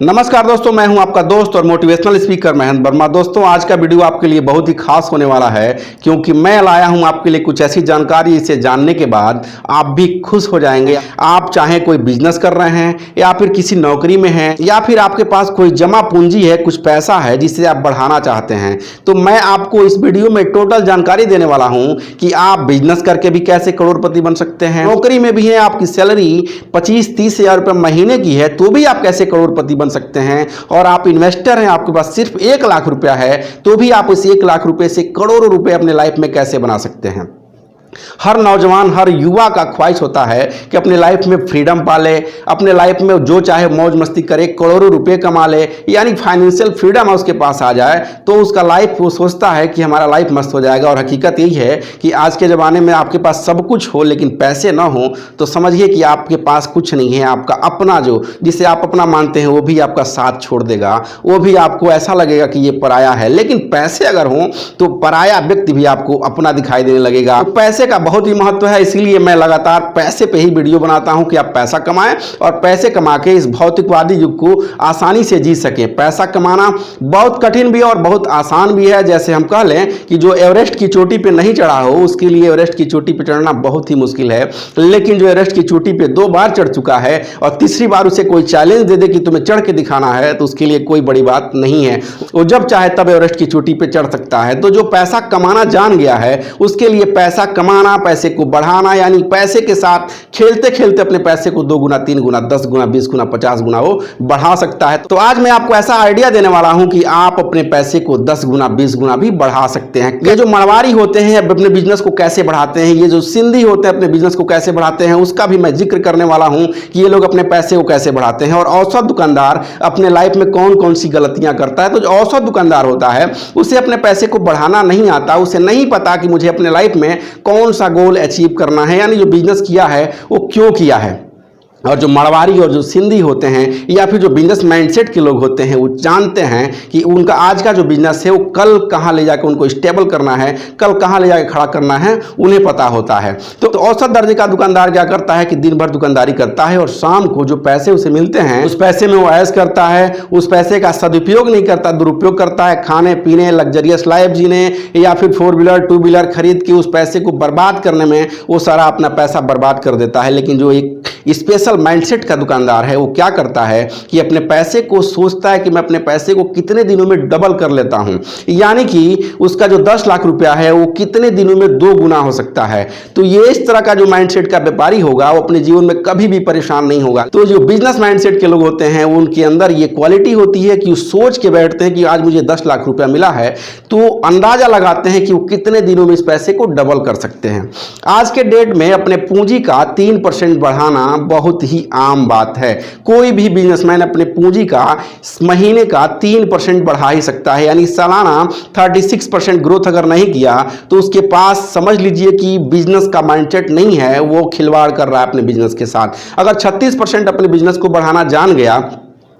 नमस्कार दोस्तों, मैं हूं आपका दोस्त और मोटिवेशनल स्पीकर महेंद्र वर्मा। दोस्तों, आज का वीडियो आपके लिए बहुत ही खास होने वाला है क्योंकि मैं लाया हूं आपके लिए कुछ ऐसी जानकारी, इसे जानने के बाद आप भी खुश हो जाएंगे। आप चाहे कोई बिजनेस कर रहे हैं या फिर किसी नौकरी में हैं या फिर आपके पास कोई जमा पूंजी है, कुछ पैसा है जिसे आप बढ़ाना चाहते हैं, तो मैं आपको इस वीडियो में टोटल जानकारी देने वाला हूं कि आप बिजनेस करके भी कैसे करोड़पति बन सकते हैं। नौकरी में भी है, आपकी सैलरी 25-30 हजार रुपये महीने की है तो भी आप कैसे करोड़पति बन सकते हैं। और आप इन्वेस्टर हैं, आपके पास सिर्फ 1 लाख रुपया है तो भी आप उस 1 लाख रुपए से करोड़ों रुपए अपने लाइफ में कैसे बना सकते हैं। हर नौजवान, हर युवा का ख्वाहिश होता है कि अपने लाइफ में फ्रीडम पाले, अपने लाइफ में जो चाहे मौज मस्ती करे, करोड़ों रुपए कमा ले, यानी फाइनेंशियल फ्रीडम उसके पास आ जाए तो उसका लाइफ, वो सोचता है कि हमारा लाइफ मस्त हो जाएगा। और हकीकत यही है कि आज के ज़माने में आपके पास सब कुछ हो लेकिन पैसे ना हो तो समझिए कि आपके पास कुछ नहीं है। आपका अपना, जो जिसे आप अपना मानते हैं, वो भी आपका साथ छोड़ देगा, वो भी आपको ऐसा लगेगा कि ये पराया है। लेकिन पैसे अगर हों तो पराया व्यक्ति भी आपको अपना दिखाई देने लगेगा। तो पैसे का बहुत ही महत्व है, इसीलिए मैं लगातार पैसे पे ही वीडियो बनाता हूं कि आप पैसा कमाएं और पैसे कमा के इस भौतिकवादी युग को आसानी से जी सकें। पैसा कमाना बहुत कठिन भी और बहुत आसान भी है। जैसे हम कह लें कि जो एवरेस्ट की चोटी पे नहीं चढ़ा हो उसके लिए एवरेस्ट की चोटी पे चढ़ना बहुत ही मुश्किल है, लेकिन जो एवरेस्ट की चोटी पे 2 बार चढ़ चुका है और तीसरी बार उसे कोई चैलेंज दे दे कि तुम्हें चढ़ के दिखाना है तो उसके लिए कोई बड़ी बात नहीं है। वो जब चाहे तब एवरेस्ट की चोटी पे चढ़ सकता है। तो जो पैसा कमाना जान गया है उसके लिए पैसा कमाना, पैसे को बढ़ाना, यानी पैसे के साथ खेलते खेलते अपने पैसे को 2 गुना, 3 गुना, 10 गुना, 20 गुना, 50 गुना वो बढ़ा सकता है। तो आज मैं आपको ऐसा आइडिया देने वाला हूं कि आप अपने पैसे को 10 गुना, 20 गुना भी बढ़ा सकते हैं। ये जो मारवाड़ी होते हैं अपने बिजनेस को कैसे बढ़ाते हैं, ये जो सिंधी होते हैं अपने बिजनेस को कैसे बढ़ाते हैं, उसका भी मैं जिक्र करने वाला हूं कि ये लोग अपने पैसे को कैसे बढ़ाते हैं। और औसत दुकानदार अपने लाइफ में कौन कौन सी गलतियां करता है। तो जो औसत दुकानदार होता है उसे अपने पैसे को बढ़ाना नहीं आता, उसे नहीं पता कि मुझे अपने लाइफ में कौन सा गोल अचीव करना है, यानी जो बिजनेस किया है वो क्यों किया है। और जो मारवाड़ी और जो सिंधी होते हैं या फिर जो बिजनेस माइंडसेट के लोग होते हैं वो जानते हैं कि उनका आज का जो बिजनेस है वो कल कहाँ ले जाकर उनको स्टेबल करना है, कल कहाँ ले जाकर खड़ा करना है, उन्हें पता होता है। तो औसत दर्जे का दुकानदार क्या करता है कि दिन भर दुकानदारी करता है और शाम को जो पैसे उसे मिलते हैं उस पैसे में वो ऐश करता है, उस पैसे का सदुपयोग नहीं करता, दुरुपयोग करता है। खाने पीने, लग्जरियस लाइफ जीने या फिर 4 व्हीलर 2 व्हीलर खरीद के उस पैसे को बर्बाद करने में वो सारा अपना पैसा बर्बाद कर देता है। लेकिन जो एक स्पेशल माइंडसेट का दुकानदार है वो क्या करता है कि अपने पैसे को सोचता है कि मैं अपने पैसे को कितने दिनों में डबल कर लेता हूं, यानी कि उसका जो 10 लाख रुपया है वो कितने दिनों में 2 गुना हो सकता है। तो ये इस तरह का जो माइंडसेट का व्यापारी होगा वो अपने जीवन में कभी भी परेशान नहीं होगा। तो जो बिजनेस माइंडसेट के लोग होते हैं उनके अंदर ये क्वालिटी होती है कि वो सोच के बैठते हैं कि आज मुझे 10 लाख रुपया मिला है तो अंदाजा लगाते हैं कि वो कितने दिनों में इस पैसे को डबल कर सकते हैं। आज के डेट में अपने पूंजी का 3% बढ़ाना बहुत ही आम बात है। कोई भी बिजनेसमैन अपने पूंजी का महीने का 3% बढ़ा ही सकता है, यानी सालाना 36% ग्रोथ अगर नहीं किया तो उसके पास समझ लीजिए कि बिजनेस का माइंडसेट नहीं है, वो खिलवाड़ कर रहा है अपने बिजनेस के साथ। अगर 36% अपने बिजनेस को बढ़ाना जान गया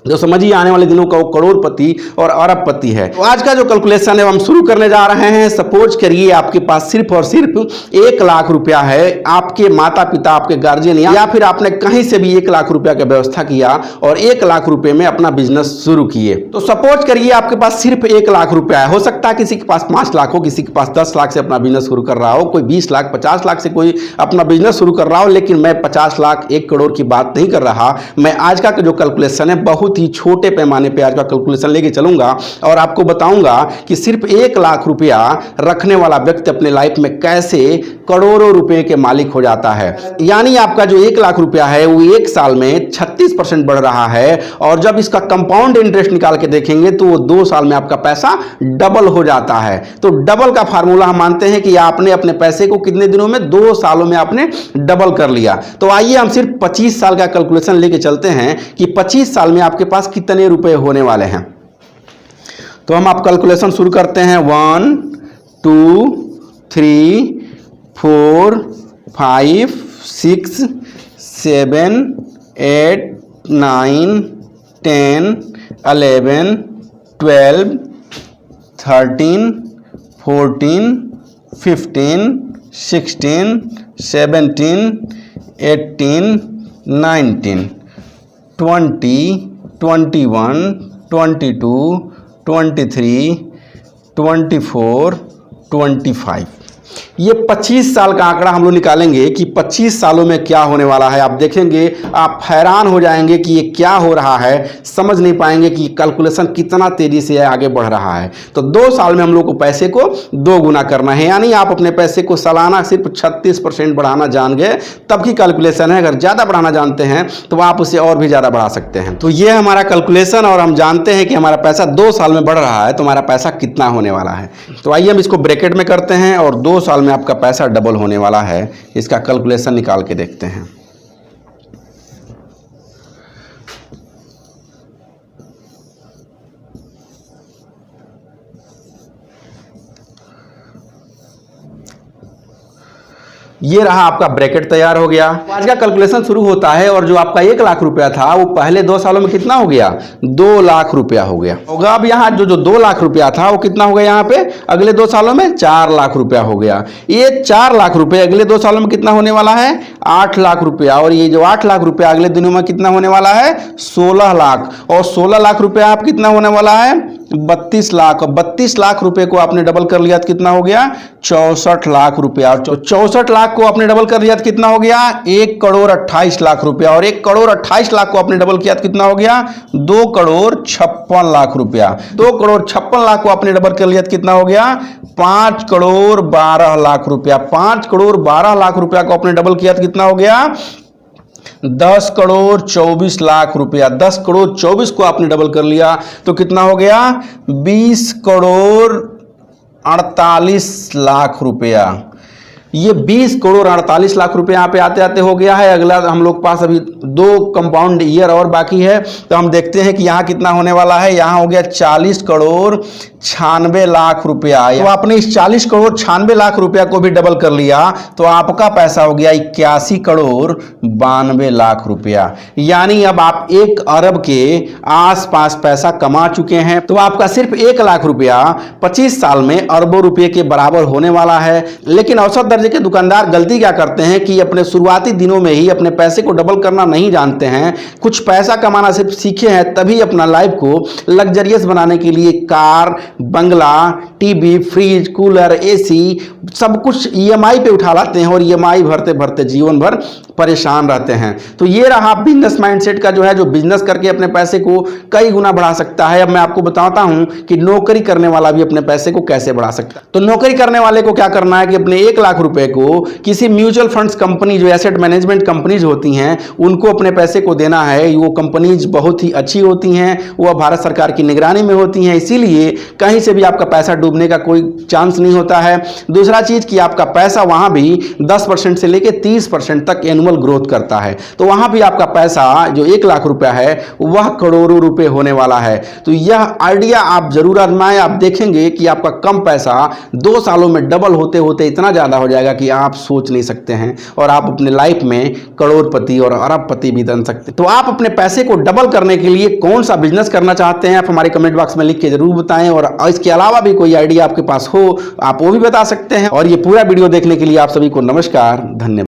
जो समझिए आने वाले दिनों का वो करोड़पति और अरबपति है। तो आज का जो कैलकुलेशन है हम शुरू करने जा रहे हैं। सपोज करिए आपके पास सिर्फ और सिर्फ 1 लाख रुपया है, आपके माता पिता, आपके गार्जियन या फिर आपने कहीं से भी 1 लाख रुपया का व्यवस्था किया और 1 लाख रुपए में अपना बिजनेस शुरू किए। तो सपोज करिए आपके पास सिर्फ 1 लाख रुपया है। हो सकता है किसी के पास 5 लाख हो, किसी के पास 10 लाख से अपना बिजनेस शुरू कर रहा हो, कोई 20 लाख 50 लाख से कोई अपना बिजनेस शुरू कर रहा हो। लेकिन मैं 50 लाख 1 करोड़ की बात नहीं कर रहा। मैं आज का जो कैलकुलेशन है बहुत ही छोटे पैमाने पे आज का कैलकुलेशन लेके चलूंगा और आपको बताऊंगा कि सिर्फ 1 लाख रुपया रखने वाला व्यक्ति अपने लाइफ में कैसे करोड़ों रुपए के मालिक हो जाता है। यानी आपका जो 1 लाख रुपया है वो 1 साल में 36% बढ़ रहा है और जब इसका कंपाउंड इंटरेस्ट निकाल के देखेंगे तो वो 2 साल में आपका पैसा डबल हो जाता है। तो डबल का फार्मूला हम मानते हैं कि आपने अपने पैसे को कितने दिनों में, 2 सालों में आपने डबल कर लिया। तो आइए हम सिर्फ 25 साल का कैलकुलेशन लेके चलते हैं कि 25 साल में आपके पास कितने रुपए होने वाले हैं। तो हम आप कैलकुलेशन शुरू करते हैं। 1 2 3 4 5 6 7 8 9 10 11 12 13 14 15 16 17 18 19 20 21, 22, 23, 24, 25। ये 25 साल का आंकड़ा हम लोग निकालेंगे कि 25 सालों में क्या होने वाला है। आप देखेंगे, आप हैरान हो जाएंगे कि ये क्या हो रहा है, समझ नहीं पाएंगे कि कैलकुलेशन कितना तेजी से आगे बढ़ रहा है। तो 2 साल में हम लोग को पैसे को 2 गुना करना है, यानी आप अपने पैसे को सालाना सिर्फ 36% बढ़ाना जान गए तब की कैलकुलेशन है। अगर ज़्यादा बढ़ाना जानते हैं तो आप उसे और भी ज़्यादा बढ़ा सकते हैं। तो ये हमारा कैलकुलेशन, और हम जानते हैं कि हमारा पैसा 2 साल में बढ़ रहा है, तो हमारा पैसा कितना होने वाला है। तो आइए हम इसको ब्रैकेट में करते हैं और 2 साल में आपका पैसा डबल होने वाला है। इसका कैलकुलेशन निकाल के देखते हैं। ये रहा आपका ब्रैकेट तैयार हो गया। आज का कैलकुलेशन शुरू होता है और जो आपका 1 लाख रुपया था वो पहले 2 सालों में कितना हो गया, 2 लाख रुपया हो गया होगा। अब यहाँ जो 2 लाख रुपया था वो कितना हो गया, यहाँ पे अगले 2 सालों में 4 लाख रुपया हो गया। ये 4 लाख रुपये अगले 2 सालों में कितना होने वाला है, 8 लाख रुपया। और ये जो 8 लाख रुपया अगले दिनों में कितना होने वाला है, 16 लाख। और 16 लाख रुपया आप कितना होने वाला है, 32 लाख। और 32 लाख रुपए को आपने डबल कर लिया तो कितना हो गया, 64 लाख रुपया। और 64 लाख को आपने डबल कर लिया तो कितना हो गया, 1 करोड़ 28 लाख रुपया। और 1 करोड़ 28 लाख को आपने डबल किया तो कितना हो गया, 2 करोड़ 56 लाख रुपया। 2 करोड़ 56 लाख को आपने डबल कर लिया तो कितना हो गया, 5 करोड़ 12 लाख रुपया। 5 करोड़ 12 लाख रुपया को आपने डबल किया तो कितना हो गया, 10 करोड़ 24 लाख रुपया। 10 करोड़ 24 को आपने डबल कर लिया तो कितना हो गया, 20 करोड़ 48 लाख रुपया। ये 20 करोड़ 48 लाख रुपए यहाँ पे आते आते हो गया है। अगला हम लोग पास अभी 2 कंपाउंड ईयर और बाकी है, तो हम देखते हैं कि यहाँ कितना होने वाला है। यहाँ हो गया 40 करोड़ 96 लाख रुपया। तो आपने इस 40 करोड़ 96 लाख रुपया को भी डबल कर लिया तो आपका पैसा हो गया 81 करोड़ 92 लाख रुपया। यानी अब आप 1 अरब के आसपास पैसा कमा चुके हैं। तो आपका सिर्फ 1 लाख रुपया 25 साल में अरबों रुपये के बराबर होने वाला है। लेकिन औसत दर्जे के दुकानदार गलती क्या करते हैं कि अपने शुरुआती दिनों में ही अपने पैसे को डबल करना नहीं जानते हैं। कुछ पैसा कमाना सिर्फ सीखे हैं तभी अपना लाइफ को लग्जरियस बनाने के लिए कार, बंगला, टीवी, फ्रिज, कूलर, एसी सब कुछ ईएमआई पे उठा लाते हैं और ईएमआई भरते भरते जीवन भर परेशान रहते हैं। तो ये रहा बिजनेस माइंडसेट का, जो है जो बिजनेस करके अपने पैसे को कई गुना बढ़ा सकता है। अब मैं आपको बताता हूं कि नौकरी करने वाला भी अपने पैसे को कैसे बढ़ा सकता है। तो नौकरी करने वाले को क्या करना है कि अपने 1 लाख रुपए को किसी म्यूचुअल फंड्स कंपनी, जो एसेट मैनेजमेंट कंपनीज होती हैं, उनको अपने पैसे को देना है। वो कंपनीज बहुत ही अच्छी होती हैं, वो भारत सरकार की निगरानी में होती हैं, इसीलिए कहीं से भी आपका पैसा डूबने का कोई चांस नहीं होता है। दूसरा चीज कि आपका पैसा वहां भी 10% से लेकर 30% तक एनुअल ग्रोथ करता है। तो वहां भी आपका पैसा जो 1 लाख रुपया है वह करोड़ों रुपए होने वाला है। तो यह आइडिया आप जरूर आजमाएं। आप देखेंगे कि आपका कम पैसा 2 सालों में डबल होते होते इतना ज्यादा हो जाएगा कि आप सोच नहीं सकते हैं, और आप अपने लाइफ में करोड़पति और अरबपति भी बन सकते हैं। तो आप अपने पैसे को डबल करने के लिए कौन सा बिजनेस करना चाहते हैं, आप हमारे कमेंट बॉक्स में लिख के जरूर बताएं। और इसके अलावा भी कोई आइडिया आपके पास हो आप वो भी बता सकते हैं। और ये पूरा वीडियो देखने के लिए आप सभी को नमस्कार, धन्यवाद।